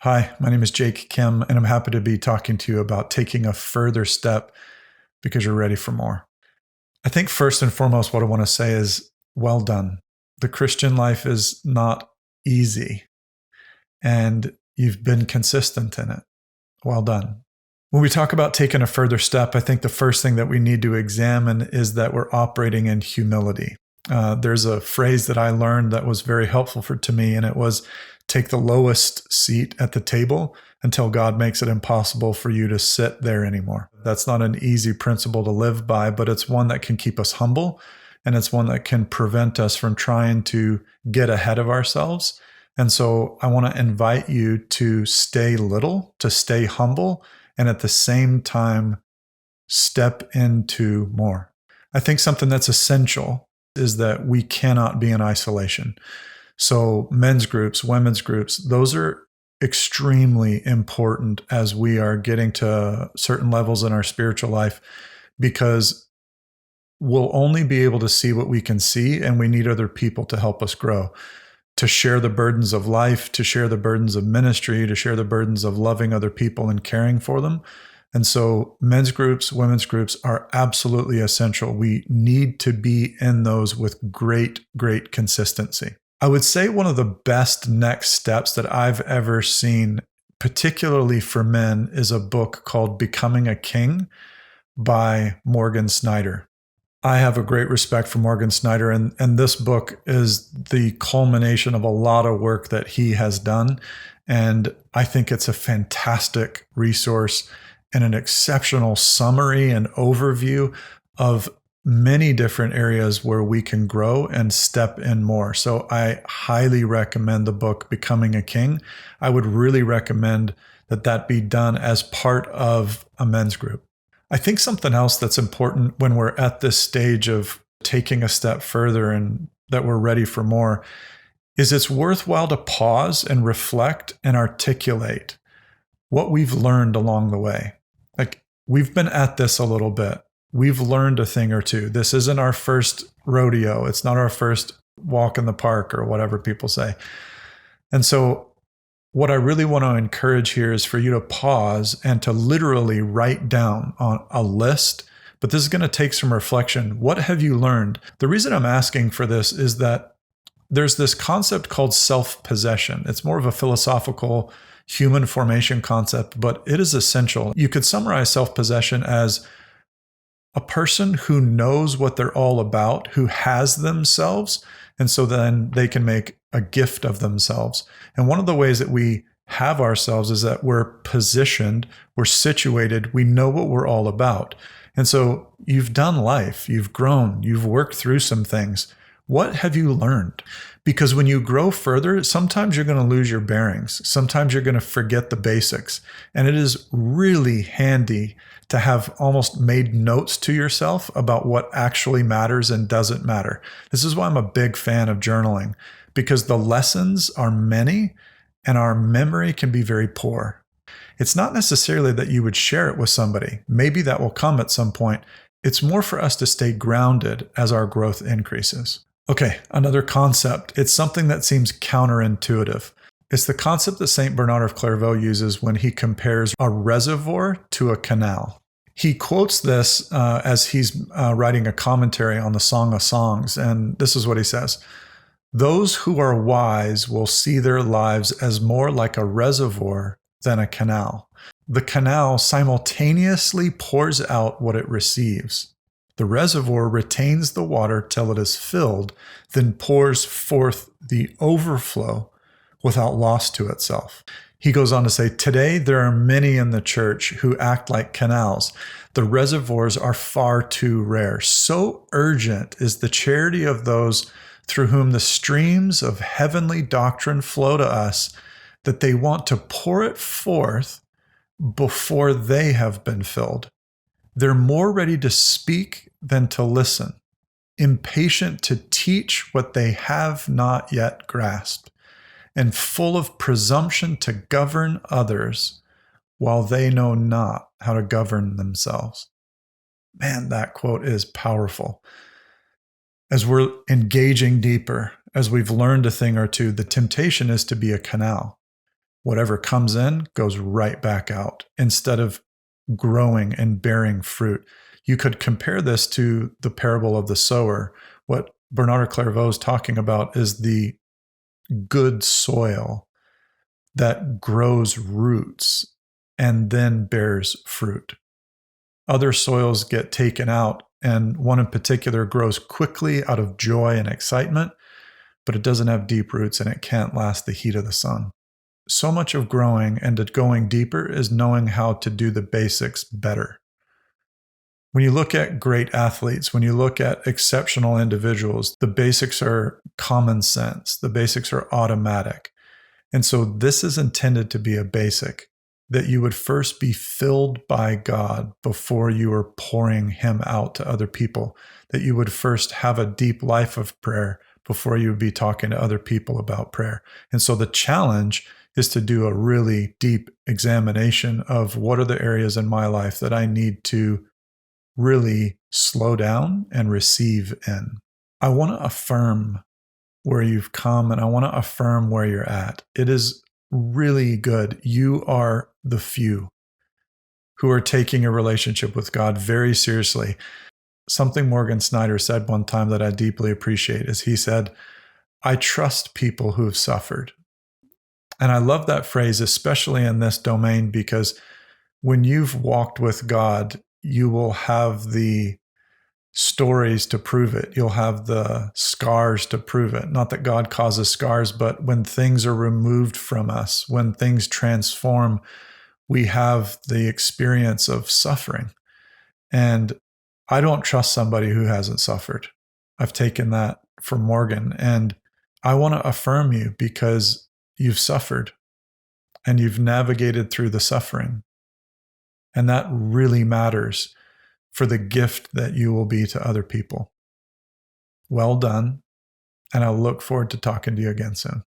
Hi, my name is Jake Khym, and I'm happy to be talking to you about taking a further step because you're ready for more. I think first and foremost, what I want to say is well done. The Christian life is not easy, and you've been consistent in it. Well done. When we talk about taking a further step, I think the first thing that we need to examine is that we're operating in humility. There's a phrase that I learned that was very helpful to me, and it was take the lowest seat at the table until God makes it impossible for you to sit there anymore. That's not an easy principle to live by, but it's one that can keep us humble, and it's one that can prevent us from trying to get ahead of ourselves. And so I want to invite you to stay little, to stay humble, and at the same time, step into more. I think something that's essential is that we cannot be in isolation. So men's groups, women's groups, those are extremely important as we are getting to certain levels in our spiritual life, because we'll only be able to see what we can see, and we need other people to help us grow, to share the burdens of life, to share the burdens of ministry, to share the burdens of loving other people and caring for them. And so men's groups, women's groups are absolutely essential. We need to be in those with great, great consistency. I would say one of the best next steps that I've ever seen, particularly for men, is a book called Becoming a King by Morgan Snyder. I have a great respect for Morgan Snyder, and this book is the culmination of a lot of work that he has done. And I think it's a fantastic resource and an exceptional summary and overview of many different areas where we can grow and step in more. So I highly recommend the book Becoming a King. I would really recommend that be done as part of a men's group. I think something else that's important when we're at this stage of taking a step further and that we're ready for more is it's worthwhile to pause and reflect and articulate what we've learned along the way. Like, we've been at this a little bit. We've learned a thing or two. This isn't our first rodeo. It's not our first walk in the park or whatever people say. And so what I really want to encourage here is for you to pause and to literally write down on a list, but this is going to take some reflection. What have you learned? The reason I'm asking for this is that there's this concept called self-possession. It's more of a philosophical human formation concept, but it is essential. You could summarize self-possession as a person who knows what they're all about, who has themselves, and so then they can make a gift of themselves. And one of the ways that we have ourselves is that we're positioned, we're situated, we know what we're all about. And so you've done life, you've grown, you've worked through some things. What have you learned? Because when you grow further, sometimes you're going to lose your bearings. Sometimes you're going to forget the basics. And it is really handy to have almost made notes to yourself about what actually matters and doesn't matter. This is why I'm a big fan of journaling, because the lessons are many and our memory can be very poor. It's not necessarily that you would share it with somebody. Maybe that will come at some point. It's more for us to stay grounded as our growth increases. Okay, another concept. It's something that seems counterintuitive. It's the concept that St. Bernard of Clairvaux uses when he compares a reservoir to a canal. He quotes this as he's writing a commentary on the Song of Songs, and this is what he says. Those who are wise will see their lives as more like a reservoir than a canal. The canal simultaneously pours out what it receives. The reservoir retains the water till it is filled, then pours forth the overflow without loss to itself. He goes on to say, today there are many in the church who act like canals. The reservoirs are far too rare. So urgent is the charity of those through whom the streams of heavenly doctrine flow to us that they want to pour it forth before they have been filled. They're more ready to speak than to listen, impatient to teach what they have not yet grasped, and full of presumption to govern others while they know not how to govern themselves. Man, that quote is powerful. As we're engaging deeper, as we've learned a thing or two, the temptation is to be a canal. Whatever comes in goes right back out instead of growing and bearing fruit. You could compare this to the parable of the sower. What Bernard of Clairvaux is talking about is the good soil that grows roots and then bears fruit. Other soils get taken out, and one in particular grows quickly out of joy and excitement, but it doesn't have deep roots and it can't last the heat of the sun. So much of growing and going deeper is knowing how to do the basics better. When you look at great athletes, when you look at exceptional individuals, the basics are common sense. The basics are automatic. And so this is intended to be a basic, that you would first be filled by God before you are pouring Him out to other people, that you would first have a deep life of prayer before you would be talking to other people about prayer. And so the challenge is to do a really deep examination of what are the areas in my life that I need to really slow down and receive in. I want to affirm where you've come and I want to affirm where you're at. It is really good. You are the few who are taking a relationship with God very seriously. Something Morgan Snyder said one time that I deeply appreciate is he said, I trust people who have suffered. And I love that phrase, especially in this domain, because when you've walked with God, you will have the stories to prove it. You'll have the scars to prove it. Not that God causes scars, but when things are removed from us, when things transform, we have the experience of suffering. And I don't trust somebody who hasn't suffered. I've taken that from Morgan, and I want to affirm you because you've suffered and you've navigated through the suffering. And that really matters for the gift that you will be to other people. Well done. And I'll look forward to talking to you again soon.